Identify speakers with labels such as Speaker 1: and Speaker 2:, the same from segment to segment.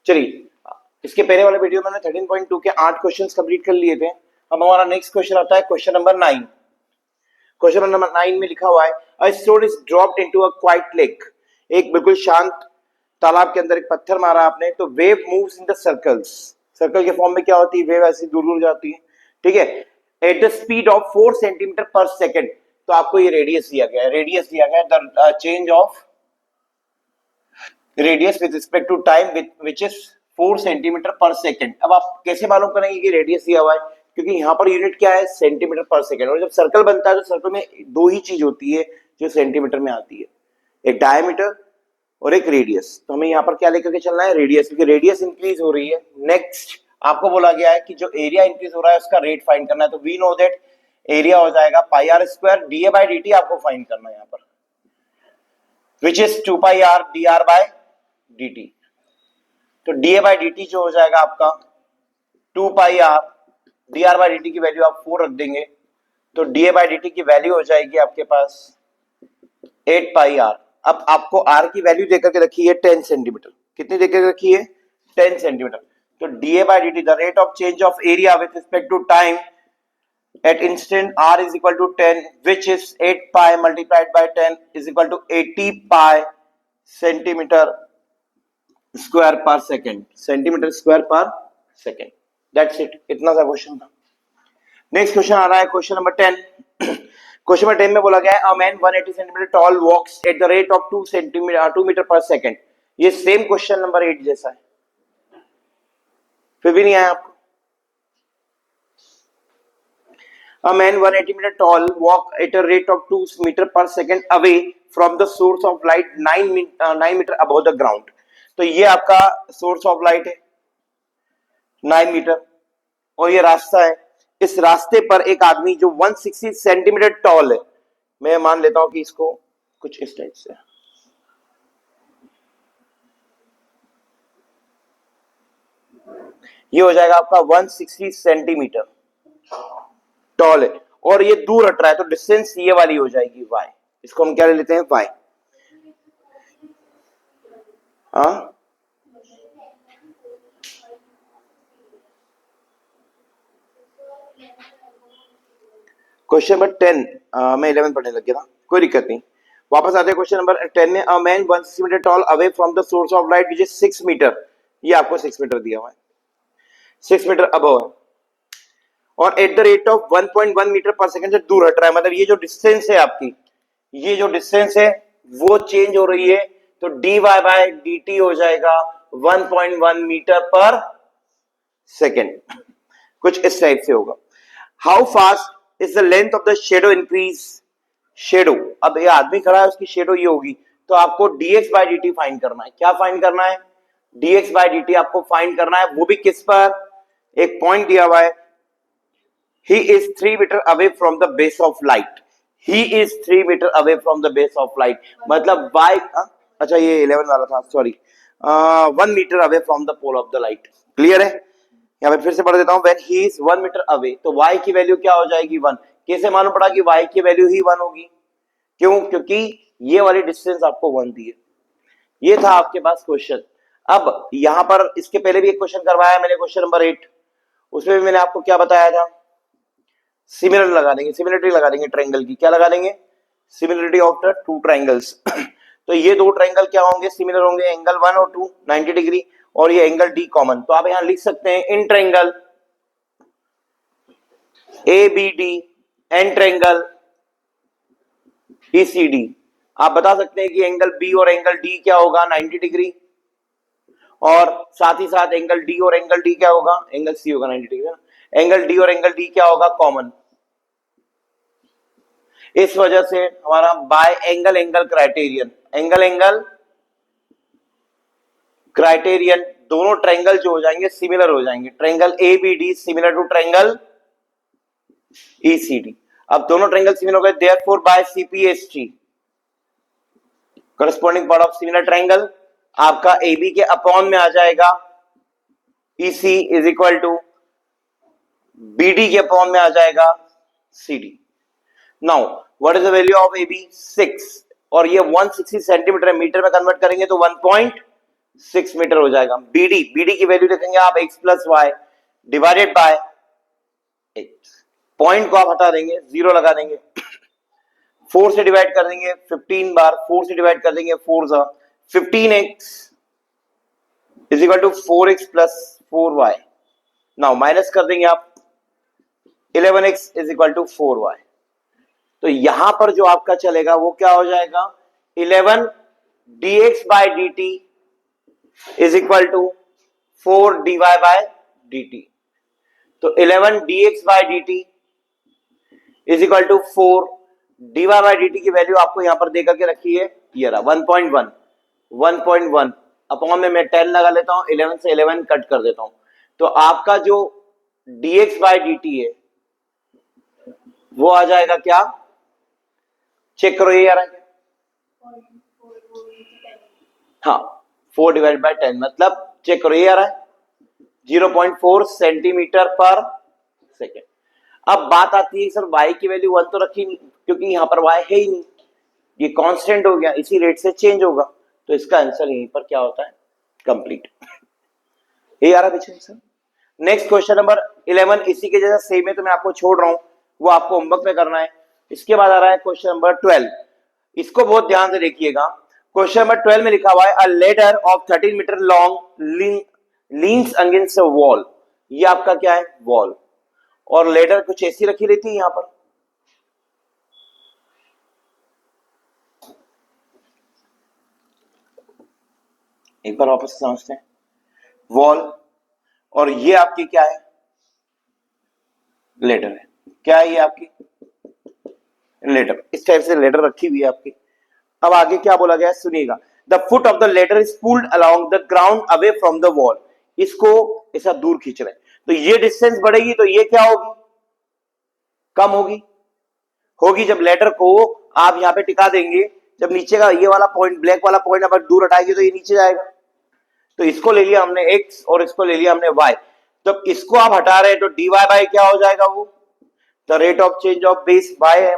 Speaker 1: चलिए, इसके पहले वाले वीडियो में मैंने 13.2 के 8 क्वेश्चंस कंप्लीट कर लिए थे। अब हमारा नेक्स्ट क्वेश्चन आता है क्वेश्चन नंबर 9। क्वेश्चन नंबर 9 में लिखा हुआ है a stone is dropped into a quite lake. एक बिल्कुल शांत तालाब के अंदर एक पत्थर मारा आपने, तो wave moves in the circles. Circle के फॉर्म में क्या होती है, वेव ऐसी दूर दूर जाती है, ठीक है, at the speed of 4 centimetre per second. तो आपको ये रेडियस दिया गया है, रेडियस दिया गया है the change of radius with respect to time which is 4 centimetre per second. अब आप कैसे मालूम करेंगे कि रेडियस दिया हुआ है, क्योंकि यहाँ पर यूनिट क्या है, सेंटीमीटर पर सेकेंड। और जब सर्कल बनता है तो सर्कल में दो ही चीज होती है जो सेंटीमीटर में आती है, एक डायमीटर और एक रेडियस। तो हमें यहाँ पर क्या लेकर के चलना है, रेडियस, क्योंकि रेडियस इंक्रीज हो रही है। नेक्स्ट आपको बोला गया है कि जो एरिया इंक्रीज हो रहा है उसका रेट फाइंड करना है। तो वी नो दैट एरिया हो जाएगा pi r square d A by d t, आपको फाइंड करना है यहाँ पर, which is 2 pi r d r by d t. तो d A by d t जो हो जाएगा आपका 2 pi r d r by d t की वैल्यू आप 4 रख देंगे, तो d A by d t की वैल्यू हो जाएगी आपके पास 8 पाई आर। अब आपको आर की वैल्यू देकर के रखी है 10 सेंटीमीटर। कितनी देकर रखी है, 10 सेंटीमीटर। तो d A by d t the rate of change of area with respect to time at instant r is equal to 10, which is 8 pi multiplied by 10 is equal to 80 pi centimeter square per second, centimeter square per second। That's it, इतना सा question था। Next question आ रहा है question number 10। Question number 10 में बोला गया है a man 180 centimetre tall walks at the rate of 2 metre per second। ये सेम क्वेश्चन नंबर 8 जैसा है, फिर भी नहीं आया आपको। A man 180 meter tall walk at a rate of 2 meter per second away from the source of light 9 meter above the ground। तो ये आपका सोर्स ऑफ लाइट है 9 मीटर और ये रास्ता है। इस रास्ते पर एक आदमी जो 160 सेंटीमीटर टॉल है, मैं मान लेता हूं कि इसको कुछ इस टाइप से, ये हो जाएगा आपका 160 सेंटीमीटर टॉल है और ये दूर हट रहा है, तो डिस्टेंस ये वाली हो जाएगी y। इसको हम क्या ले लेते हैं, y। हाँ, क्वेश्चन नंबर 10 मैं 11 पढ़ने लग गया था, कोई दिक्कत नहीं। वापस आते हैं क्वेश्चन नंबर 10 में। A man 160 metre tall away from the source of light which is 6 metre. ये आपको 6 मीटर दिया हुआ है, 6 मीटर अबव है और at the rate of 1.1 metre per second से दूर हट रहा है। मतलब ये जो डिस्टेंस है आपकी, ये जो डिस्टेंस है वो चेंज हो रही है, तो dy बाय dt हो जाएगा 1.1 मीटर पर सेकंड, कुछ इस टाइप से होगा। How fast is the length of the shadow increase. Shadow, अब ये आदमी खड़ा है उसकी शेडो ये होगी, तो आपको dx बाय dt फाइंड करना है। क्या फाइंड करना है, dx बाय dt आपको फाइंड करना है, वो भी किस पर, एक पॉइंट दिया हुआ है, he is 3 meter away from the base of light। he is 3 meter away from the base of light, मतलब y, अच्छा ये 11 वाला था, sorry, 1 metre away from the pole of the light. Clear है, यहाँ पे फिर से पढ़ देता हूँ। when he is 1 metre away, तो y की वैल्यू क्या हो जाएगी, 1। कैसे मालूम पड़ा कि y की वैल्यू ही 1 होगी, क्यों, क्योंकि ये वाली डिस्टेंस आपको 1 दी है। ये था आपके पास क्वेश्चन। अब यहां पर इसके पहले भी एक क्वेश्चन करवाया मैंने, क्वेश्चन नंबर 8, उसमें भी मैंने आपको क्या बताया था, सिमिलर लगा देंगे, सिमिलरिटी लगा देंगे ट्रायंगल की। क्या लगा देंगे, similarity of the two triangles. तो ये दो ट्रायंगल क्या होंगे, सिमिलर होंगे, एंगल 1 और 2 90 डिग्री, और ये एंगल डी कॉमन। तो आप यहां लिख सकते हैं in triangle ABD and triangle ECD। आप बता सकते हैं कि एंगल B और एंगल D क्या होगा, 90 डिग्री, और साथ ही साथ एंगल D और एंगल D क्या होगा, एंगल C होगा 90 डिग्री, एंगल D और एंगल D क्या होगा, कॉमन। इस वजह से हमारा bye angle angle criterion, angle angle criterion, दोनों ट्रायंगल जो हो जाएंगे सिमिलर हो जाएंगे। Triangle ABD similar to triangle ECD। अब दोनों ट्रायंगल सिमिलर हो गए, therefore by CPST corresponding part of similar triangle आपका AB के अपॉन में आ जाएगा EC is equal to BD के अपॉन में आ जाएगा CD। Now what is the value of AB, 6, और ये 160 सेंटीमीटर मीटर में कन्वर्ट करेंगे तो 1.2 6 मीटर हो जाएगा। बीडी की वैल्यू देखेंगे आप x plus y divided by x। Point को आप हटा देंगे, 0 लगा देंगे, 4 से डिवाइड कर देंगे 15 बार, 4 से डिवाइड कर देंगे 4 सा 15x is equal to 4x plus 4y। Now minus कर देंगे आप 11x is equal to 4y। तो यहां पर जो आपका चलेगा वो क्या हो जाएगा, 11 dx by dt is equal to 4 dy by dt। तो 11 dx by dt is equal to 4 dy by dt की वैल्यू आपको यहां पर दे करके रखी है, ये रहा 1.1 अपॉन में मैं 10 लगा लेता हूं, 11 से 11 कट कर देता हूं। तो आपका जो dx बाय dt है वो आ जाएगा क्या, चेक करो ये आ रहा है क्या, हाँ 4 डिवाइड बाय 10 मतलब चेक करो ये आ रहा है 0.4 सेंटीमीटर पर सेकेंड। अब बात आती है सर y की वैल्यू 1 तो रखी नहीं, क्योंकि यहां पर y है ही नहीं, ये कांस्टेंट हो गया, इसी रेट से चेंज होगा, तो इसका आंसर यहीं पर क्या होता है, कंप्लीट। ये आ रहा पीछे सर। नेक्स्ट क्वेश्चन नंबर 11 इसी के जैसा सेम है, तो मैं आपको छोड़ रहा हूं, वो आपको होमवर्क में करना है। इसके बाद आ रहा है क्वेश्चन नंबर 12, इसको बहुत ध्यान से देखिएगा। क्वेश्चन नंबर 12 में लिखा हुआ है a ladder of 13 metre long leans against a wall. ये आपका क्या है, वॉल, और लेडर कुछ ऐसी रखी रहती है यहां पर, एक बार वापस समझते हैं, वॉल और ये आपकी क्या है, लेडर है। क्या है ये आपकी लेडर, इस टाइप से लेडर रखी हुई है आपकी। अब आगे क्या बोला गया है सुनिएगा, the foot of the ladder is pulled along the ground away from the wall. इसको ऐसा दूर खींच रहे हैं, तो ये डिस्टेंस बढ़ेगी तो ये क्या होगी, कम होगी जब लेडर को आप यहां पे टिका देंगे, जब नीचे का ये वाला पॉइंट, ब्लैक वाला पॉइंट अगर दूर हटाएंगे तो ये नीचे जाएगा। तो इसको ले लिया हमने x और इसको ले लिया हमने y, जब इसको आप हटा रहे हैं तो dy बाय क्या हो जाएगा, वो the rate of change of base y है,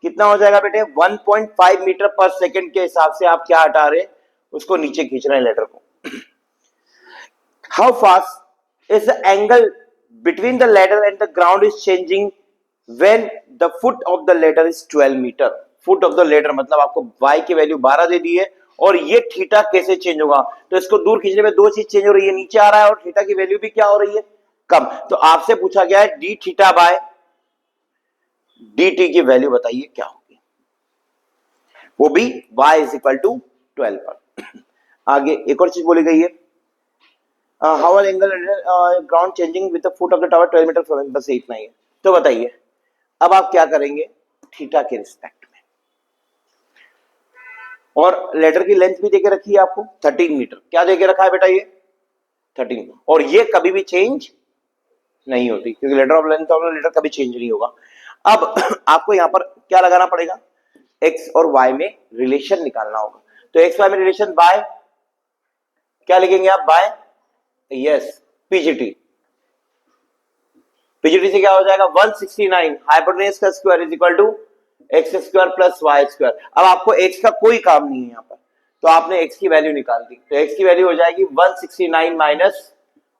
Speaker 1: कितना हो जाएगा बेटे 1.5 मीटर पर सेकंड के हिसाब से आप क्या हटा रहे हैं, उसको नीचे खींच रहे हैं लेटर को। How fast is the angle between the ladder and the ground is changing when the foot of the ladder is 12 metre. Foot of the ladder मतलब आपको y की वैल्यू 12 दे दी है, और ये थीटा कैसे चेंज होगा, तो इसको दूर खींचने में दो चीज चेंज हो रही है, नीचे आ रहा है और थीटा की वैल्यू भी क्या हो रही है, कम। तो आपसे पूछा गया है d theta by d t की वैल्यू बताइए क्या होगी, वो भी y इज इक्वल टू 12 पर। आगे एक और चीज बोली गई है, how angle ground changing with the foot of the tower 12 metre from, बस इतना ही है। तो बताइए अब आप क्या करेंगे थीटा के रिस्पेक्ट में, और लेटर की लेंथ भी देके रखी है आपको 13 मीटर, क्या देके रखा है बेटा ये 13, और ये कभी भी चेंज नहीं होती, क्योंकि लेटर ऑफ लेंथ और लेटर कभी चेंज नहीं होगा। अब आपको यहां पर क्या लगाना पड़ेगा, x और y में रिलेशन निकालना होगा। तो x y में रिलेशन बाय क्या लिखेंगे आप, बाय यस पीजीटी। पीजीटी से क्या हो जाएगा 169 हाइपोटेन्यूज का square is equal to x square plus y square. अब आपको x का कोई काम नहीं है यहां पर, तो आपने x की वैल्यू निकाल दी, तो x की वैल्यू हो जाएगी 169 माइनस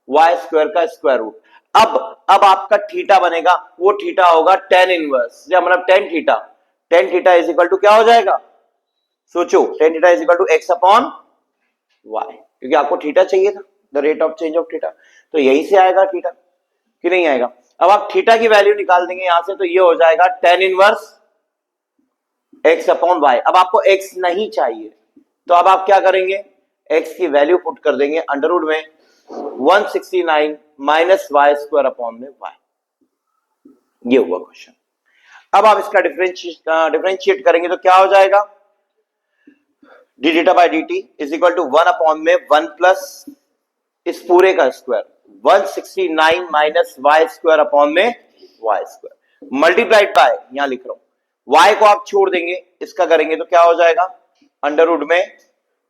Speaker 1: वाई स्क्वायर का स्क्वायर रूट। अब आपका थीटा बनेगा, वो थीटा होगा tan इनवर्स, मतलब tan theta is equal to क्या हो जाएगा, सोचो tan theta is equal to x upon y, क्योंकि आपको थीटा चाहिए था, the rate of change of theta, तो यहीं से आएगा थीटा कि नहीं आएगा। अब आप थीटा की वैल्यू निकाल देंगे यहां से, तो ये हो जाएगा tan inverse x upon y। अब आपको x नहीं चाहिए, तो अब आप क्या करेंगे, x की वैल्यू पुट कर देंगे अंडर रूट में 169 माइनस वाई स्क्वायर अपॉन में y। ये हुआ क्वेश्चन। अब आप इसका डिफरेंशिएट करेंगे तो क्या हो जाएगा, d theta by d t is equal to 1 upon में 1 प्लस इस पूरे का square 169 minus y square upon में वाई स्क्वायर मल्टीप्लाइड बाय, यहां लिख रहा हूं y को आप छोड़ देंगे, इसका करेंगे तो क्या हो जाएगा अंडर रूट में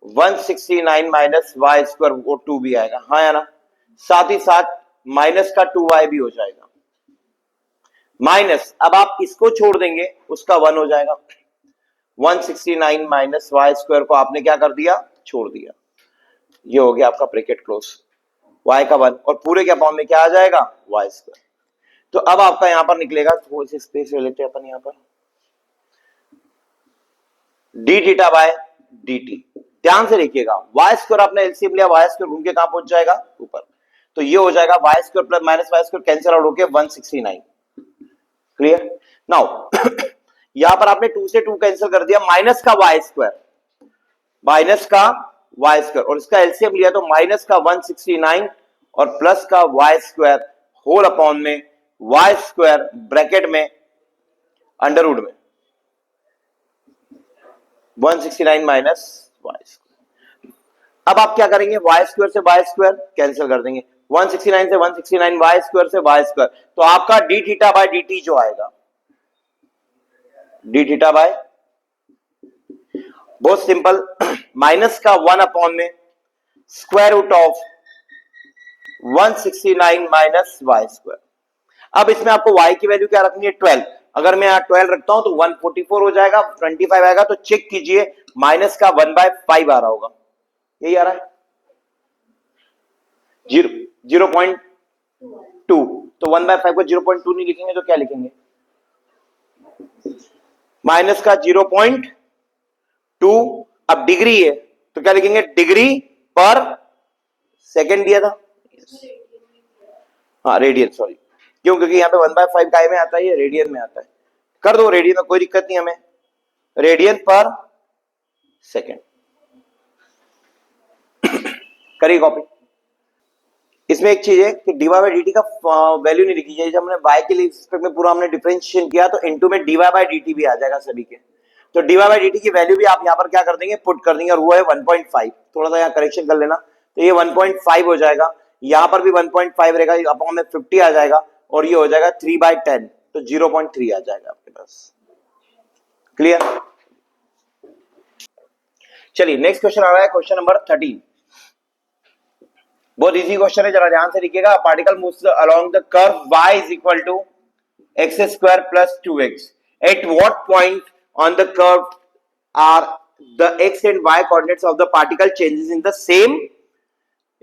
Speaker 1: 169 माइनस वाई स्क्वायर, वो 2 भी आएगा, हाँ या ना, साथ ही साथ माइनस का 2y भी हो जाएगा माइनस, अब आप इसको छोड़ देंगे उसका 1 हो जाएगा, 169 माइनस वाई स्क्वायर को आपने क्या कर दिया, छोड़ दिया, ये हो गया आपका ब्रैकेट क्लोज, y का 1 और पूरे के अपॉन में क्या आ जाएगा y स्क्वायर। तो अब आपका यहां पर निकलेगा, थोड़ी सी स्पेस ले लेते हैं अपन यहां पर, D theta by d T. ध्यान से देखिएगा, वाई स्क्वायर आपने एलसीएम लिया, वाई स्क्वायर घूम के कहां पहुंच जाएगा ऊपर, तो ये हो जाएगा y square plus minus y square cancel out होके 169। क्लियर नाउ यहां पर आपने 2 से 2 कैंसिल कर दिया, माइनस का वाई स्क्वायर, माइनस का वाई स्क्वायर और इसका एलसीएम लिया तो माइनस का 169 और प्लस का वाई स्क्वायर होल अपॉन में वाई स्क्वायर ब्रैकेट में अंडरवुड में 169 माइनस वाई स्क्वायर। अब आप क्या करेंगे, वाई स्क्वायर से वाई स्क्वायर कैंसिल कर देंगे, 169 से 169 वाई स्क्वायर से वाई स्क्वायर, तो आपका d theta by d t जो आएगा, डी थीटा बाय बहुत सिंपल माइनस का 1 अपॉन में square root of 169 minus y square. अब इसमें आपको y की वैल्यू क्या रखनी है 12, अगर मैं यहां 12 रखता हूं तो 144 हो जाएगा, 25 आएगा, तो चेक कीजिए माइनस का 1/5 आ रहा होगा, यही आ रहा है 0.2, तो 1/5 को 0.2 नहीं लिखेंगे तो क्या लिखेंगे, माइनस का 0.2। अब डिग्री है तो क्या लिखेंगे, डिग्री पर सेकेंड दिया था, हाँ रेडियन, सॉरी क्यों, क्योंकि यहाँ पे 1/5 काय में आता है, ये रेडियन में आता है, कर दो रेडियन में, कोई दिक्कत नहीं हमें, रेडियन पर सेकेंड करिए कॉपी। इसमें एक चीज है कि डीवाई बाई डी का वैल्यू नहीं लिखी जाए, जब हमने y के लिए में पूरा हमने डिफरेंशिएशन किया तो इनटू में डीवाई बाई डी भी आ जाएगा सभी के, तो डीवाई बाई डी की वैल्यू भी आप यहाँ पर क्या कर देंगे, पुट कर देंगे, और वो है 1.5, थोड़ा सा यहाँ करेक्शन कर लेना, तो ये 1.5 हो जाएगा, यहाँ पर भी 1.5 रहेगा, अपॉन में 50 आ जाएगा, और ये हो जाएगा 3/10, तो 0.3 आ जाएगा आपके पास। क्लियर, चलिए नेक्स्ट क्वेश्चन आ रहा है, क्वेश्चन नंबर 13, बहुत इजी क्वेश्चन है, जरा ध्यान से लिखिएगा। Particle moves along the curve y is equal to x square plus 2x, at what point on the curve are the x and y coordinates of the particle changes in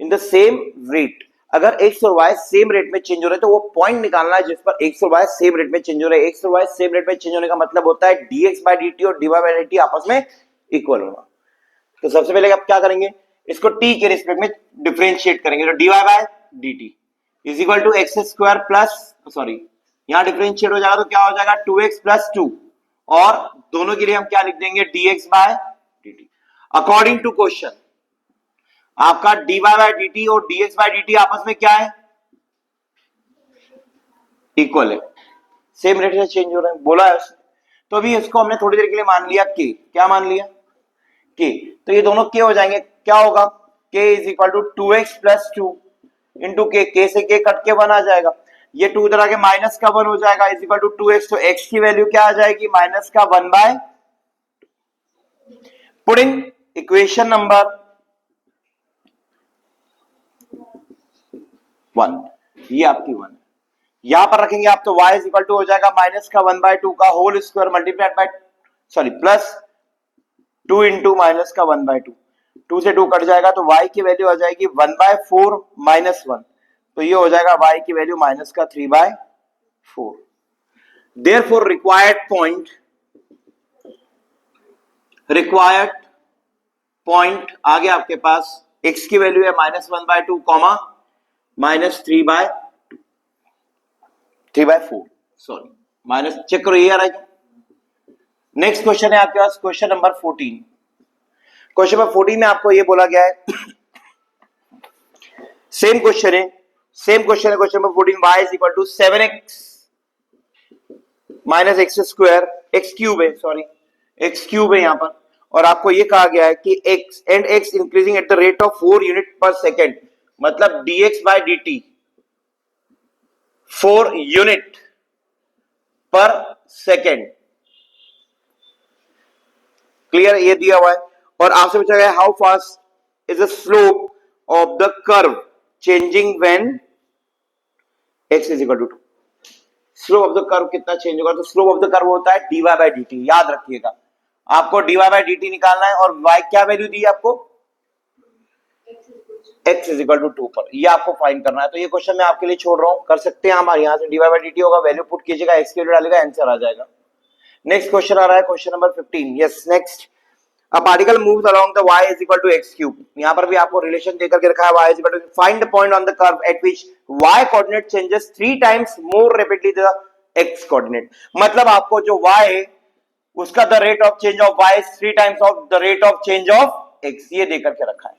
Speaker 1: the same rate. अगर x और y same rate में change हो रहे हैं तो वो point निकालना है जिस पर x और y सेम रेट में चेंज हो रहे हैं। x और y सेम रेट में चेंज होने का मतलब होता है dx बाय dt और dy बाय dt आपस में इक्वल होना। तो सबसे पहले आप क्या करेंगे, इसको t के रिस्पेक्ट में डिफरेंशिएट करेंगे, तो dy by dt is equal to x square plus, sorry यहां डिफरेंशिएट हो जाएगा तो क्या हो जाएगा 2x प्लस 2, और दोनों के लिए हम क्या लिख देंगे dx by dt। According to question आपका dy बाय dt और dx बाय dt आपस में क्या है, इक्वल है, सेम रेट से चेंज हो रहे हैं, बोला है उसने। तो अभी इसको हमने थोड़ी देर के लिए मान लिया कि, क्या मान लिया के, तो ये दोनों के हो जाएंगे, क्या होगा k is equal to 2x plus 2 into के से k कट के 1 आ जाएगा, ये 2 इधर आके माइनस का 1 हो जाएगा, इज इक्वल टू 2x, तो x की वैल्यू क्या आ जाएगी, माइनस का 1/, पुटिंग इक्वेशन नंबर 1, ये आपकी 1 है, यहां पर रखेंगे आप तो y इज इक्वल टू हो जाएगा माइनस का 1/2 का whole square multiplied by, sorry plus 2 into minus का 1/2, 2 से 2 कट जाएगा तो y की वैल्यू आ जाएगी 1/4 माइनस 1, तो ये हो जाएगा y की वैल्यू माइनस का 3/4। देयरफॉर रिक्वायर्ड पॉइंट आ गया आपके पास, x की वैल्यू है minus 1/2 comma minus 3/4, sorry minus, check करो ये आ रहा है। नेक्स्ट क्वेश्चन है आपके पास क्वेश्चन नंबर 14। क्वेश्चन नंबर 14 में आपको ये बोला गया है, सेम क्वेश्चन है, question number 14, y is equal to 7x minus x square, x cube है, सॉरी एक्स क्यूब है यहां पर, और आपको ये कहा गया है कि x and x increasing at the rate of 4 unit per second, मतलब dx by dt 4 unit per second. Clear, ये दिया हुआ है, और आपसे पूछा गया how fast is the slope of the curve changing when x is equal to 2। Slope of the curve कितना चेंज होगा, तो स्लोप ऑफ द कर्व होता है dy बाय dt, याद रखिएगा आपको dy बाय dt निकालना है, और y क्या वैल्यू दी है आपको, x इज इक्वल टू 2 पर, ये आपको फाइंड करना है। तो ये क्वेश्चन मैं आपके लिए छोड़ रहा हूं, कर सकते हैं हमारे यहाँ से dy बाई dt होगा, वैल्यू पुट कीजिएगा, x की वैल्यू डालेगा, आंसर आ जाएगा। नेक्स्ट क्वेश्चन आ रहा है question number 15। Yes next, a particle moves along the y is equal to x cube। यहाँ पर भी आपको रिलेशन देकर के रखा है, y is equal to, find the point on the curve at which y coordinate changes 3 times more rapidly than the x coordinate। मतलब आपको जो y है उसका the rate of change of y is 3 times of the rate of change of x, ये देकर के रखा है।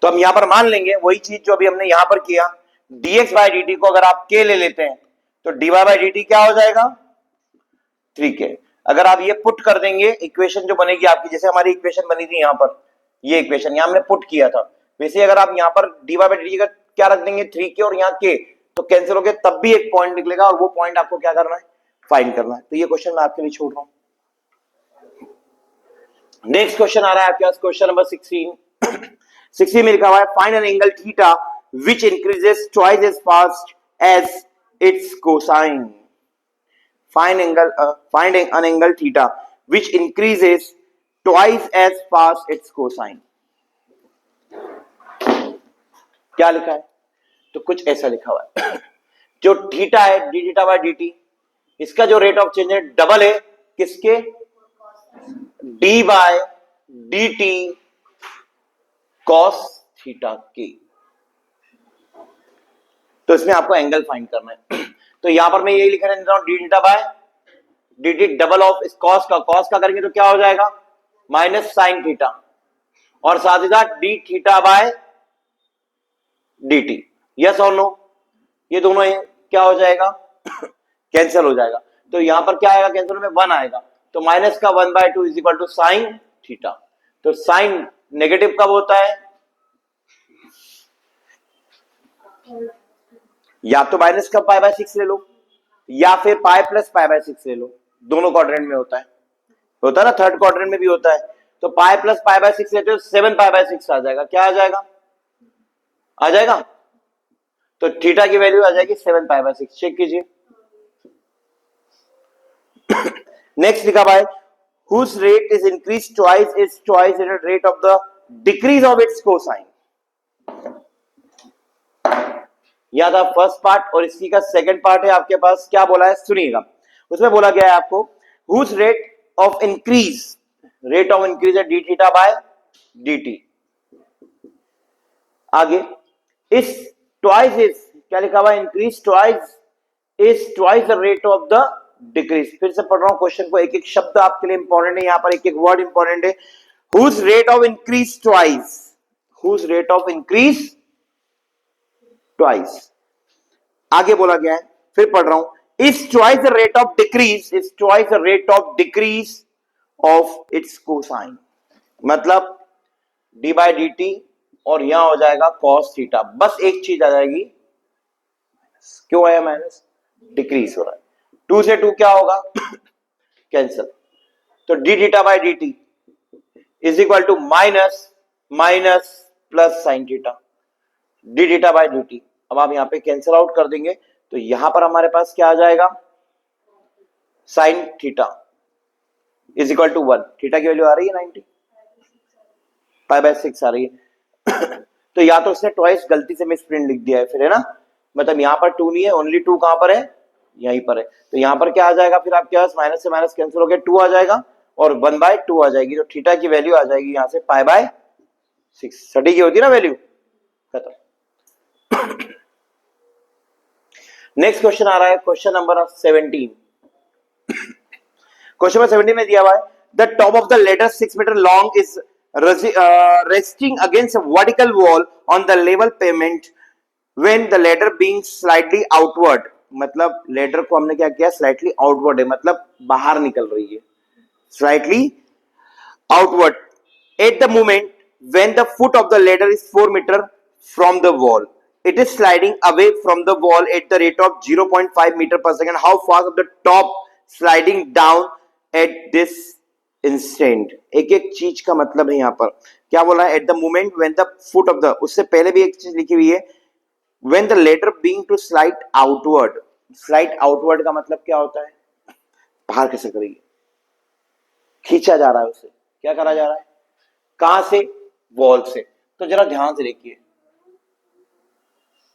Speaker 1: तो हम यहां पर मान लेंगे वही चीज जो अभी हमने यहां पर किया, dx बाई dt को अगर आप k ले लेते हैं तो dy बाई dt क्या हो जाएगा 3k। अगर आप ये पुट कर देंगे, इक्वेशन जो बनेगी आपकी, जैसे हमारी इक्वेशन बनी थी यहां पर, ये इक्वेशन यहां हमने पुट किया था, वैसे अगर आप यहां पर dy बाई dt का क्या रख देंगे 3k और यहां k, तो कैंसिल हो गया, तब भी एक पॉइंट निकलेगा और वो पॉइंट आपको क्या करना है, फाइंड करना है। तो ये क्वेश्चन मैं आपके लिए छोड़ रहा हूं। नेक्स्ट क्वेश्चन आ रहा है आपके पास क्वेश्चन नंबर 16। 16 में लिखा हुआ है find an angle theta which increases twice as fast as its cosine. Find an angle theta which increases twice as fast its cosine. क्या लिखा है, तो कुछ ऐसा लिखा हुआ है जो थीटा है d theta by d t, इसका जो रेट ऑफ चेंज है डबल है किसके, d by d t cos theta के। तो इसमें आपको एंगल फाइंड करना है। तो यहां पर मैं यही लिख देता हूं, D theta by d T double of इस कॉस का करेंगे तो क्या हो जाएगा माइनस साइन थीटा, और साथ ही साथ D theta by d T. Yes और नो, ये दोनों क्या हो जाएगा कैंसिल हो जाएगा। तो यहां पर क्या आएगा कैंसिल में 1 आएगा, तो माइनस का 1/2 is equal to sine theta. तो साइन नेगेटिव कब होता है, या तो माइनस का π/6 ले लो या फिर पाई प्लस π/6 ले लो, दोनों क्वाड्रेंट में होता है ना, थर्ड क्वाड्रेंट में भी होता है। तो पाई प्लस π/6 लेते हो 7π/6 आ जाएगा, क्या आ जाएगा तो थीटा की वैल्यू आ जाएगी 7π/6। चेक कीजिए। नेक्स्ट लिखा भाई whose rate is increased twice in the rate of the decrease of its cosine। यह था फर्स्ट पार्ट, और इसी का सेकंड पार्ट है आपके पास, क्या बोला है सुनिएगा। उसमें बोला गया है आपको whose rate of increase है d theta by d T. आगे इस ट्वाइस इज क्या लिखा हुआ है, increase twice is twice the rate of the decrease. फिर से पढ़ रहा हूं क्वेश्चन को, एक एक शब्द आपके लिए इंपॉर्टेंट है, यहां पर एक एक वर्ड इंपॉर्टेंट है। whose rate of increase twice, आगे बोला गया है, फिर पढ़ रहा हूं, is twice the rate of decrease of its cosine। मतलब डी बाई डी टी और यहां हो जाएगा cos थीटा, बस एक चीज आ जाएगी, क्यों आया माइनस, डिक्रीज हो रहा है, 2 से 2 क्या होगा कैंसिल। तो d theta by d t is equal to minus plus sine theta d theta by d t. अब आप यहां पे कैंसिल आउट कर देंगे तो यहां पर हमारे पास क्या आ जाएगा, sine theta is equal to 1। Theta की वैल्यू आ रही है 90, π/6 आ रही है तो या तो उसने ट्वाइस गलती से मिसप्रिंट लिख दिया है फिर, है ना, मतलब यहां पर 2 नहीं है, ओनली 2 कहां पर है, यहीं पर है। तो यहां पर क्या आ जाएगा, फिर आपके पास माइनस से माइनस कैंसिल हो गया, 2 आ जाएगा और 1/2 आ जाएगी, तो थीटा की वैल्यू आ जाएगी यहां से π/6। सटीक होती है ना वैल्यू, खत्म। नेक्स्ट क्वेश्चन आ रहा है क्वेश्चन नंबर 17। क्वेश्चन नंबर 17 में दिया हुआ है the top of the ladder 6 metre long is resting against a vertical wall on the level pavement when the ladder being slightly outward। मतलब लेडर को हमने क्या किया, स्लाइटली आउटवर्ड है, मतलब बाहर निकल रही है, slightly outward at the moment when the foot of the ladder is 4 meter from the wall, it is sliding away from the wall at the rate of 0.5 meter per second। how fast of the top sliding down at this instant. एक एक चीज का मतलब है, यहां पर क्या बोला है, at the moment when the foot of the, उससे पहले भी एक चीज लिखी हुई है, when the ladder being to slide outward का मतलब क्या होता है, बाहर खिसक रही है, खींचा जा रहा है, उसे क्या करा जा रहा है, कहां से, वॉल से। तो जरा ध्यान से देखिए,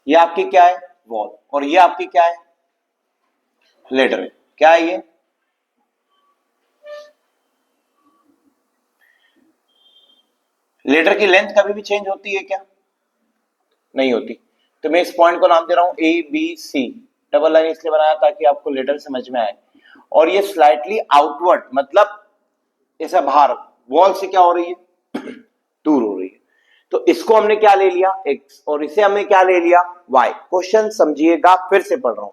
Speaker 1: ये आपकी क्या है, वॉल, और ये आपकी क्या है, लेडर है। क्या है ये, लेडर की लेंथ कभी भी चेंज होती है क्या, नहीं होती। तो मैं इस पॉइंट को नाम दे रहा हूं A B C, double line इसलिए बनाया ताकि आपको लेडर समझ में आए। और ये स्लाइटली आउटवर्ड मतलब ऐसा बाहर वॉल से क्या हो रही है, दूर हो रही है। तो इसको हमने क्या ले लिया, x, और इसे हमने क्या ले लिया, y। क्वेश्चन समझिएगा, फिर से पढ़ रहा हूं।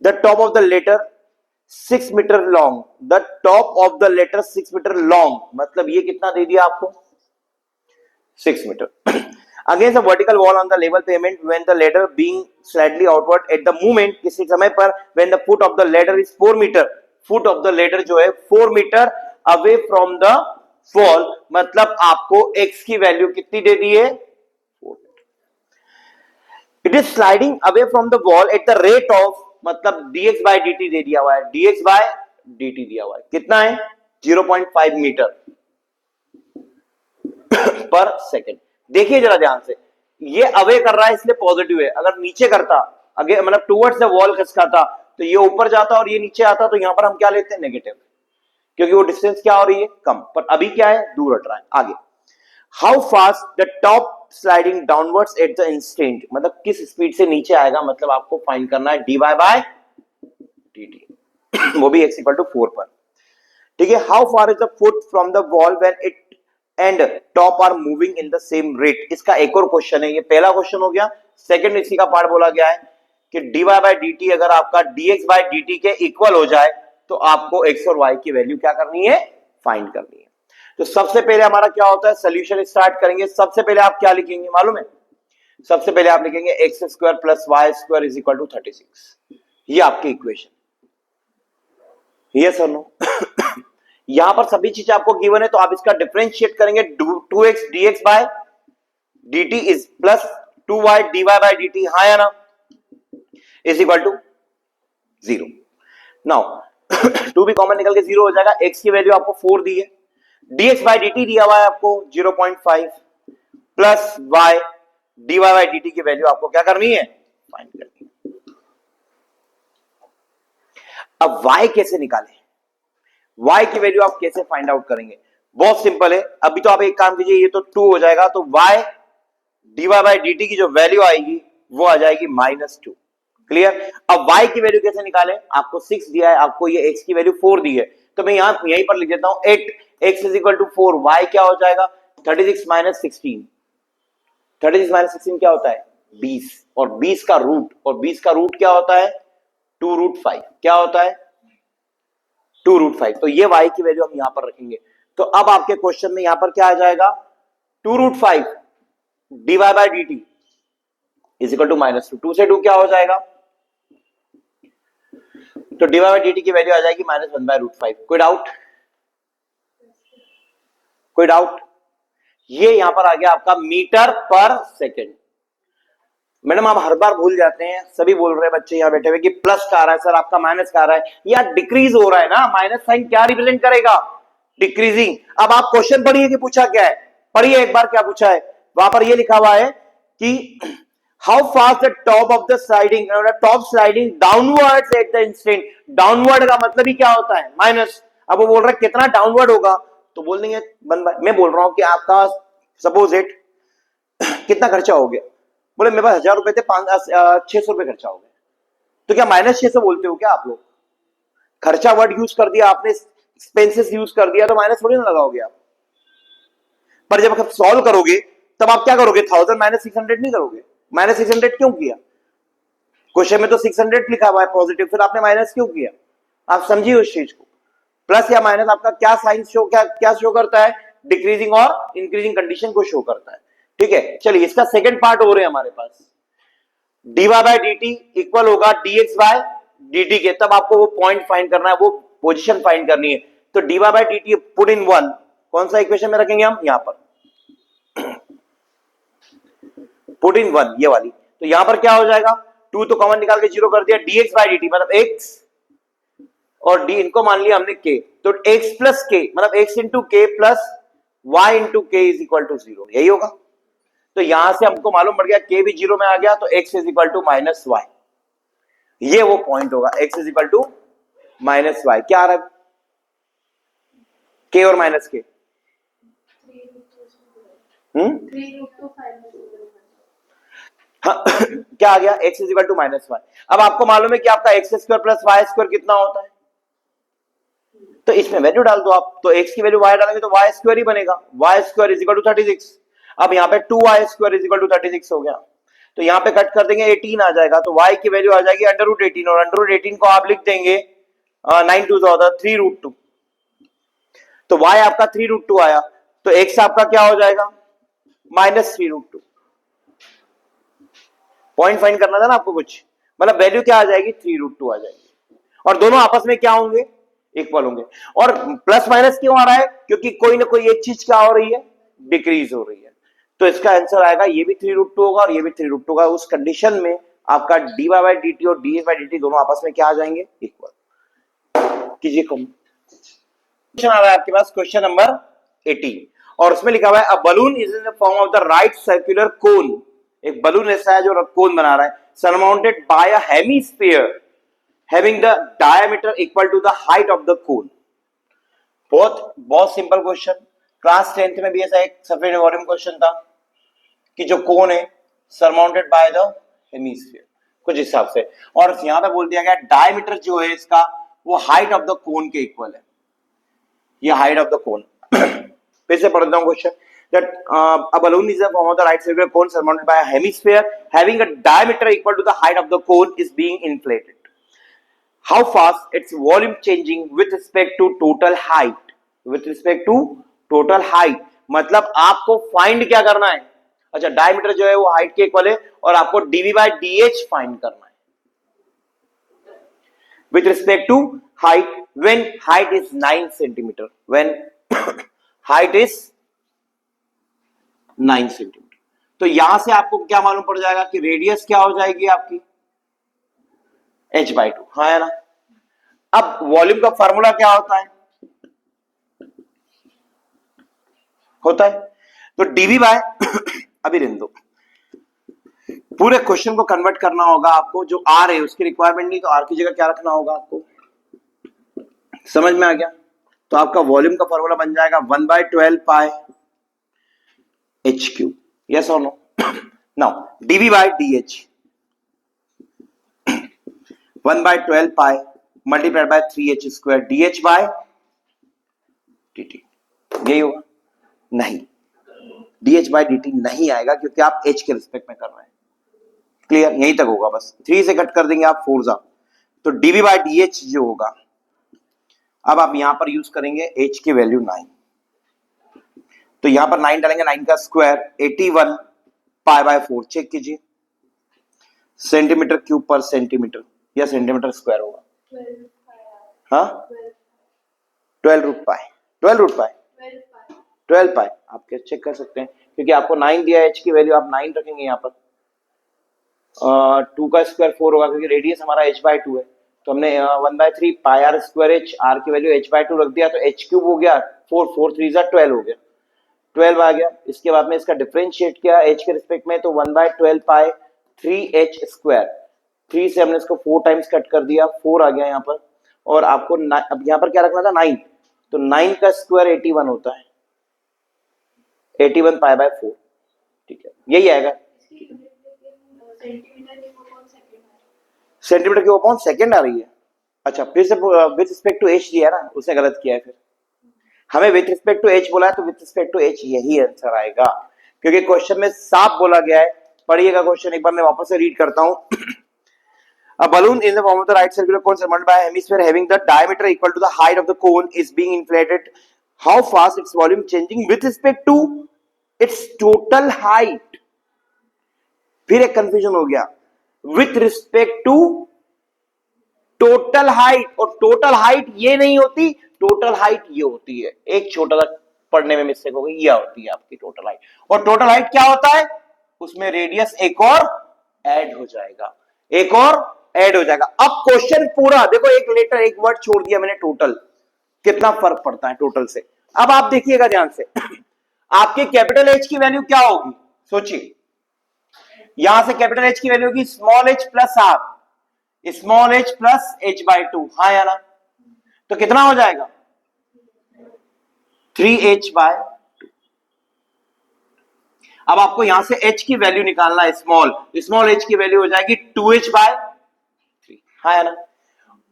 Speaker 1: The top of the ladder 6 metre long, the top of the ladder 6 metre long, मतलब ये कितना दे दिया आपको, 6 metre. Against a vertical wall on the level pavement when the ladder being slightly outward at the movement, किसी समय पर when the foot of the ladder is 4 metre, foot of the ladder जो है 4 metre away from the wall, मतलब आपको x की value कितनी दे दी है, 4 metre. It is sliding away from the wall at the rate of, मतलब dx by dt दे दिया हुआ है, dx बाय dt दिया हुआ है, कितना है 0.5 मीटर पर सेकेंड। देखिए जरा ध्यान से, ये अवे कर रहा है इसलिए पॉजिटिव है, अगर नीचे करता, अगर मतलब टुवर्ड्स द वॉल खसकाता तो ये ऊपर जाता और ये नीचे आता, तो यहां पर हम क्या लेते हैं, नेगेटिव, क्योंकि वो डिस्टेंस क्या हो रही है, कम, पर अभी क्या है, दूर हट रहा है। आगे, how fast the top sliding downwards at the instant, मतलब किस स्पीड से नीचे आएगा, मतलब आपको फाइंड करना है dy बाय dt, वो भी x इक्वल टू 4 पर। ठीक है, how far is the foot from the wall when it and top are moving in the same rate. इसका एक और क्वेश्चन है, ये पहला क्वेश्चन हो गया। सेकंड इसी का पार्ट बोला गया है कि dy बाय dt अगर आपका dx बाय dt के इक्वल हो जाए तो आपको x और y की वैल्यू क्या करनी है, फाइंड करनी है। तो सबसे पहले हमारा क्या होता है, सोल्यूशन स्टार्ट करेंगे। सबसे पहले आप क्या लिखेंगे मालूम है, सबसे पहले आप लिखेंगे x square plus y square is equal to 36, ये आपकी इक्वेशन, यस और नो। यहां पर सभी चीज आपको गिवन है, तो आप इसका डिफरेंशिएट करेंगे, 2x dx by dt is plus 2y dy by dt, हाँ या ना, इज इक्वल टू 0। नाउ 2 भी कॉमन निकल के 0 हो जाएगा, x की वैल्यू आपको 4 दी है, dx बाय dt दिया हुआ है आपको 0.5 plus y dy by dt की वैल्यू आपको क्या करनी है, फाइंड करनी है। अब y कैसे निकालें, y की वैल्यू आप कैसे फाइंड आउट करेंगे, बहुत सिंपल है। अभी तो आप एक काम कीजिए, ये तो 2 हो जाएगा, तो y dy बाय dt की जो वैल्यू आएगी वो आ जाएगी -2, क्लियर। अब y की वैल्यू कैसे निकालें, आपको 6 दिया है, आपको ये x की वैल्यू 4 दी है, तो मैं यहीं पर लिख देता हूं 8x is equal to 4, y क्या हो जाएगा 36 माइनस 16, 36 माइनस 16 क्या होता है 20, और 20 का रूट, और 20 का रूट क्या होता है 2√5, क्या होता है 2√5, तो ये y की वैल्यू हम यहां पर रखेंगे। तो अब आपके क्वेश्चन में यहां पर क्या आ जाएगा 2√5 dy by dt is equal to -2, 2 से 2 क्या हो जाएगा, तो dy बाय dt की वैल्यू आ जाएगी -1/√5। कोई डाउट, कोई डाउट, ये यहां पर आ गया आपका मीटर पर सेकेंड। मैडम आप हर बार भूल जाते हैं, सभी बोल रहे हैं बच्चे यहां बैठे हुए कि प्लस का आ रहा है सर, आपका माइनस का आ रहा है, या डिक्रीज हो रहा है ना, माइनस साइन क्या रिप्रेजेंट करेगा, डिक्रीजिंग। अब आप क्वेश्चन पढ़िए कि पूछा क्या है, पढ़िए एक बार क्या पूछा है, वहां पर ये लिखा हुआ है कि how fast the top of the sliding, top sliding downwards at the instant, downward का मतलब ही क्या होता है माइनस। अब वो बोल रहा है कितना डाउनवर्ड होगा, तो बोल देंगे मैं बोल रहा हूं कि आपका सपोज इट कितना खर्चा हो गया, बोले मेरे पास 1000 रुपए थे, 600 रुपए खर्चा हो गया, तो क्या -600 बोलते हो क्या आप लोग, खर्चा वर्ड यूज कर दिया आपने, एक्सपेंसेस यूज कर दिया, तो माइनस थोड़ी ना लगाओगे आप। पर जब आप सॉल्व करोगे तब आप क्या करोगे, 1000 माइनस 600 नहीं करोगे, -600 क्यों किया, क्वेश्चन में तो 600 लिखा हुआ है पॉजिटिव, फिर आपने माइनस क्यों किया, आप समझिए उस चीज को। प्लस या माइनस आपका क्या साइन शो, क्या शो करता है, डिक्रीजिंग और इंक्रीजिंग कंडीशन को शो करता है। ठीक है, चलिए इसका सेकंड पार्ट हो रहे हैं हमारे पास, dy बाय dt इक्वल होगा dx बाय dt के, तब आपको वो पॉइंट फाइंड करना है, वो पोजीशन फाइंड करनी है। तो dy by dt put in 1, कौन सा इक्वेशन में रखेंगे हम, यहां पर पुट इन 1, ये वाली, तो यहां पर क्या हो जाएगा 2 तो कॉमन निकाल के 0 कर दिया, dx बाय dt मतलब x और d इनको मान लिया हमने k, तो x प्लस k मतलब x into k plus y into k is equal to 0, यही होगा। तो यहां से हमको मालूम पड़ गया के भी 0 में आ गया, तो x is equal to minus y, ये वो पॉइंट होगा, x is equal to minus y. क्या आ रहा है के और माइनस के? हाँ क्या आ गया, x is equal to minus y. अब आपको मालूम है कि आपका x square plus y square कितना होता है, तो इसमें वैल्यू डाल दो आप, तो x की वैल्यू y डालेंगे तो वाई स्क्वायर ही बनेगा, y square is equal to 36। अब यहाँ पे 2y square is equal to 36 हो गया, तो यहाँ पे कट कर देंगे 18 आ जाएगा, तो y की वैल्यू आ जाएगी अंडर रूट 18, और अंडर रूट 18 को आप लिख देंगे 9 टू होता है 3 रूट 2, तो y आपका 3 रूट 2 आया, तो x आपका क्या हो जाएगा माइनस 3 रूट 2। पॉइंट फाइंड करना था ना आपको कुछ, मतलब वैल्यू क्या आ जाएगी 3 रूट 2 आ जाएगी, और दोनों आपस में क्या होंगे इक्वल होंगे। और प्लस माइनस क्यों आ रहा है, क्योंकि कोई ना कोई एक चीज क्या हो रही है डिक्रीज हो रही है, तो इसका आंसर आएगा ये भी 3 रूट 2 होगा और ये भी 3 रूट 2 होगा। उस कंडीशन में आपका dy बाई dt और dx बाई dt दोनों आपस में क्या आ जाएंगे इक्वल। कीजिए क्वेश्चन आ रहा है आपके पास, क्वेश्चन नंबर 18, और उसमें लिखा हुआ है a balloon is in the form of the right circular cone, एक बलून ऐसा है जो कोन बना रहा है, surmounted bye a hemisphere having the diameter equal to the height of the cone। बहुत सिंपल क्वेश्चन, क्लास 10th में भी ऐसा एक सफेद वॉल्यूम क्वेश्चन था कि जो कोन है सरमाउंटेड बाय द हेमीस्फीयर कुछ हिसाब से, और यहां पे बोल दिया गया डायमीटर जो है इसका वो हाइट ऑफ द कोन के इक्वल है, ये हाइट ऑफ द कोन। फिर से पढ़ता हूं question, that a balloon is a form of the right circular cone surmounted by a hemisphere having a diameter equal to the height of the cone is being inflated. How fast its volume changing with respect to total height? With respect to total height मतलब आपको find क्या करना है, अच्छा diameter जो है वो height के इक्वल है और आपको dv by dh फाइंड करना है with respect to height when height is 9 centimeter, when height is 9 centimetre. तो यहां से आपको क्या मालूम पड़ जाएगा कि रेडियस क्या हो जाएगी आपकी h बाई 2, हाँ है ना। अब वॉल्यूम का फॉर्मूला क्या होता है तो dv बाय अभी रहने दो, पूरे क्वेश्चन को कन्वर्ट करना होगा आपको, जो r है उसकी रिक्वायरमेंट नहीं, तो r की जगह क्या रखना होगा आपको, समझ में आ गया। तो आपका वॉल्यूम का फॉर्मूला बन जाएगा 1 by 12 pi h cube, yes or no? Now dv by dh 1 by 12 pi multiplied by 3h square dh by dt, यही होगा नहीं, dh by dt नहीं आएगा क्योंकि आप h के रिस्पेक्ट में कर रहे हैं, क्लियर, यहीं तक होगा बस, 3 से कट कर देंगे आप 4 जा, तो dv by dh जो होगा, अब आप यहां पर यूज करेंगे h की वैल्यू 9, तो यहां पर 9 डालेंगे, 9 का स्क्वायर 81 पाई बाय 4, चेक कीजिए सेंटीमीटर क्यूब पर सेंटीमीटर या सेंटीमीटर स्क्वायर होगा, हाँ 12 रूट पाई, 12 पाई आप क्या चेक कर सकते हैं, क्योंकि आपको 9 दिया है, h की वैल्यू आप 9 रखेंगे यहाँ पर, 2 का स्क्वायर 4 होगा क्योंकि रेडियस हमारा h बाय 2 है, तो हमने 1 by 3 pi r square h, r की वैल्यू h बाय 2 रख दिया, तो h क्यूब हो गया 4, 4 3 जा 12 हो गया, 12 आ गया। इसके बाद में इसका डिफरेंशिएट किया h के रिस्पेक्ट में, तो 1 बाय 12 पाई 3h स्क्वायर, 3 से हमने इसको 4 टाइम्स कट कर दिया, 4 आ गया यहाँ पर, और आपको अब यहाँ पर क्या रखना था 9, तो 9 का स्क्वायर 81 होता है, 81 पाई बाय 4, ठीक है यही आएगा। सेंटीमीटर के अपॉन सेकंड आ रही है, अच्छा फिर से विद रिस्पेक्ट टू h दिया है ना, उसने गलत किया है, फिर हमें विथ रिस्पेक्ट टू h बोला है, तो विथ रिस्पेक्ट टू h यही आंसर आएगा, क्योंकि क्वेश्चन में साफ बोला गया है। पढ़िएगा क्वेश्चन एक बार, मैं वापस से रीड करता हूं। A balloon in the form of the right circular cone surmounted by a hemisphere having the diameter equal to the height of the cone is being inflated. How fast its volume changing with respect to its total height? फिर एक confusion हो गया, with respect to total height, और total height ये नहीं होती, total height ये होती है, एक छोटा सा पढ़ने में मिस्टेक हो गई, यह होती है आपकी टोटल हाइट, और टोटल हाइट क्या होता है, उसमें रेडियस एक और ऐड हो जाएगा, एक और ऐड हो जाएगा। अब क्वेश्चन पूरा देखो, एक लेटर एक वर्ड छोड़ दिया मैंने, टोटल कितना फर्क पड़ता है टोटल से। अब आप देखिएगा ध्यान से, आपके कैपिटल एच की वैल्यू क्या होगी, सोचिए, यहां से कैपिटल एच की वैल्यू होगी small h plus r, small h plus h by two, हाँ या ना? तो कितना हो जाएगा 3h बाय। अब आपको यहां से h की वैल्यू निकालना है, स्मॉल स्मॉल h की वैल्यू हो जाएगी 2h बाय 3, हाँ या ना?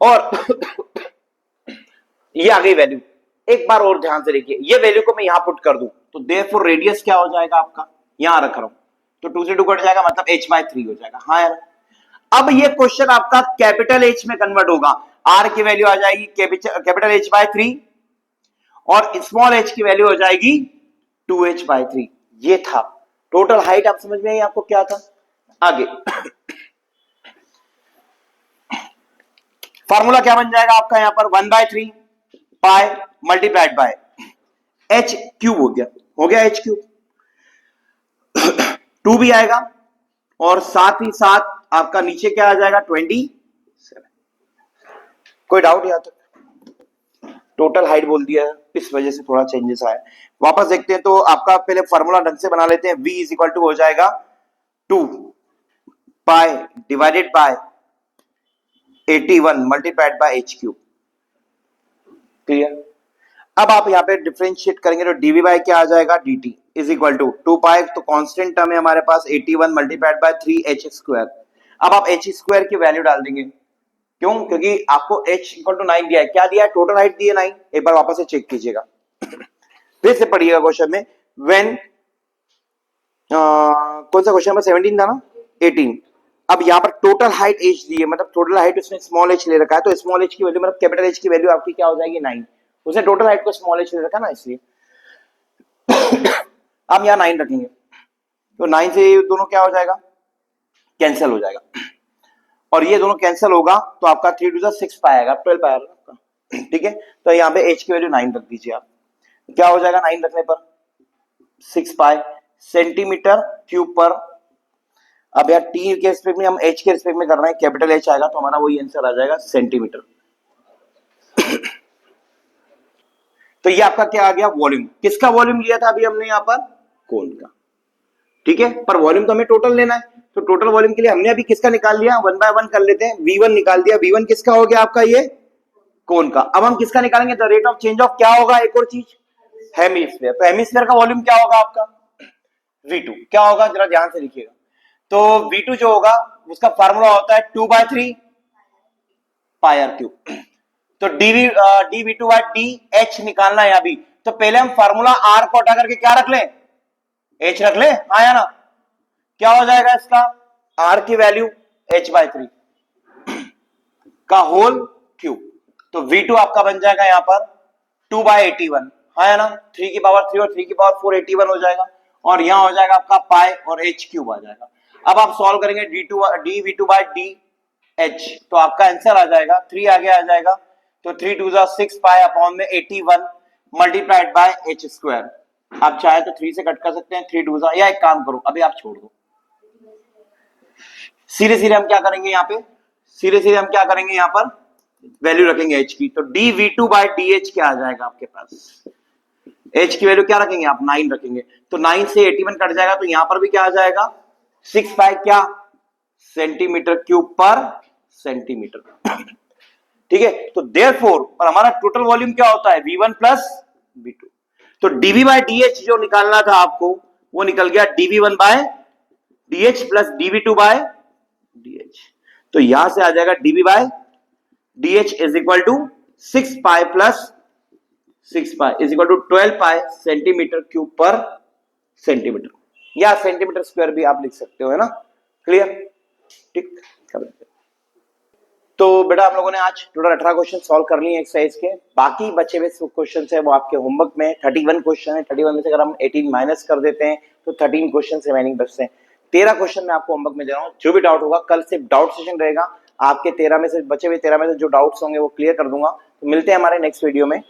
Speaker 1: और ये आ गई वैल्यू। एक बार और ध्यान से देखिए, ये वैल्यू को मैं यहां पुट कर दूं तो देयरफॉर रेडियस क्या हो जाएगा आपका, यहां रख रहा हूं, तो 2 से 2 कट जाएगा, मतलब h बाय 3 हो जाएगा, हाँ यार? अब ये क्वेश्चन आपका कैपिटल H में कन्वर्ट होगा, R की वैल्यू आ जाएगी कैपिटल H बाय 3 और स्मॉल h की वैल्यू हो जाएगी 2h बाय 3। ये था टोटल हाइट। आप समझ में आई आपको क्या था? आगे फॉर्मूला क्या बन जाएगा आपका यहां पर 1/3 pi multiplied by h cube हो गया h क्यूब 2 भी आएगा और साथ ही साथ आपका नीचे क्या आ जाएगा 27। कोई डाउट यहां तक? टोटल हाइट बोल दिया है, इस वजह से थोड़ा चेंजेस आया। वापस देखते हैं तो आपका पहले फॉर्मूला ढंग से बना लेते हैं। v इज इक्वल टू हो जाएगा 2 पाई divided by 81 multiplied by H cube. Clear? अब आप यहाँ पे डिफरेंशिएट करेंगे तो डीवी बाय क्या आ जाएगा dt इज इक्वल टू 2 पाई, तो कांस्टेंट टर्म है हमारे पास 81 मल्टीप्लाइड बाय 3h स्क्वायर। अब आप h स्क्वायर की वैल्यू डाल देंगे, क्यों? क्योंकि आपको h इक्वल टू 9 दिया है। क्या दिया है? टोटल हाइट दी है 9। एक बार वापस से चेक कीजिएगा, फिर से पढ़िएगा क्वेश्चन में। व्हेन कौन सा क्वेश्चन नंबर 17 था ना, 18। अब यहाँ पर टोटल हाइट h दी है, मतलब टोटल हाइट उसने स्मॉल h ले रखा है, तो स्मॉल h की वैल्यू मतलब कैपिटल H की वैल्यू आपकी क्या हो जाएगी 9। उसने टोटल हाइट को स्मॉल h ले रखा ना, इसलिए अब यहाँ 9 रखेंगे तो 9 से ये दोनों क्या हो जाएगा, कैंसिल हो जाएगा, और ये दोनों कैंसिल होगा तो आपका 3 टू 6 पाएगा, 12 पाएगा। ठीक है, तो यहाँ पे h की वैल्यू 9 रख दीजिए आप। क्या हो जाएगा 9 रखने पर 6 पाई सेंटीमीटर क्यूब पर। अब यार टी के रिस्पेक्ट में हम h के रिस्पेक्ट में कर रहे हैं, कैपिटल H आएगा तो हमारा वही आंसर आ जाएगा सेंटीमीटर। तो ये आपका क्या आ गया, वॉल्यूम। किसका वॉल्यूम लिया था अभी हमने यहाँ पर, कोन का। ठीक है, पर वॉल्यूम तो हमें टोटल लेना है, तो टोटल वॉल्यूम के लिए हमने अभी किसका निकाल लिया, 1 बाय 1 कर लेते हैं। V1 निकाल दिया, V1 किसका हो गया आपका, ये कोन का। अब हम किसका निकालेंगे, the rate of change of क्या होगा, एक और चीज हेमिस्फीयर। तो हेमिस्फीयर का वॉल्यूम क्या होगा आपका, V2 क्या होगा, जरा ध्यान से लिखिएगा। तो V2 जो होगा उसका फार्मूला होता है 2/3 पाई आर क्यूब। तो dV2 बाय dH निकालना है अभी, तो पहले हम फार्मूला R को हटा करके क्या रख लें, H रख ले, हाँ या ना? क्या हो जाएगा इसका, R की वैल्यू H/3 का होल क्यूब। तो V2 आपका बन जाएगा यहाँ पर 2/81, हाँ या ना? 3 की पावर 3 और 3 की पावर 4 81 हो जाएगा, और यहाँ हो जाएगा आपका पाई और H क्यूब आ जाएगा। अब आप सॉल्व करेंगे dV2 बाय dH, तो आपका आंसर आ जाएगा 3 आगे आ जाएगा, तो 3 2 6 पाई अपॉन में 81 मल्टीप्लाइड बाय H स्क्वायर। आप चाहे तो 3 से कट कर सकते हैं, 3 2 या एक काम करो अभी आप छोड़ दो, सीधे सीधे हम क्या करेंगे यहाँ पे, सीधे सीधे हम क्या करेंगे यहाँ पर वैल्यू रखेंगे H की। तो dV2 बाय dH क्या आ जाएगा आपके पास, H की वैल्यू क्या रखेंगे आप, 9 रखेंगे, तो 9 से 81 कट जाएगा, तो यहां पर भी क्या आ जाएगा 6 पाई क्या सेंटीमीटर क्यूब पर सेंटीमीटर। ठीक है, तो देयरफॉर पर हमारा टोटल वॉल्यूम क्या होता है, V1 प्लस V2। तो dV बाय dH जो निकालना था आपको वो निकल गया dV1 by dH plus dV2 by dH। तो यहां से आ जाएगा dV by dH is equal to 6 pi plus 6 pi is equal to 12 pi centimetre cube पर सेंटीमीटर, या सेंटीमीटर स्क्वायर भी आप लिख सकते हो, है ना? क्लियर? ठीक, तो बेटा हम लोगों ने आज टोटल 18 क्वेश्चन सॉल्व कर लिए एक्सरसाइज के। बाकी बचे हुए क्वेश्चन है वो आपके होमवर्क में 31 क्वेश्चन है। 31 में से अगर हम 18 माइनस कर देते हैं तो 13 क्वेश्चन रिमेनिंग बचते हैं। 13 क्वेश्चन मैं आपको होमवर्क में दे रहा हूँ। जो भी डाउट होगा, कल सिर्फ डाउट सेशन रहेगा, आपके 13 में से बचे हुए 13 में से जो डाउट्स होंगे वो क्लियर कर दूंगा। तो मिलते हैं हमारे नेक्स्ट वीडियो में।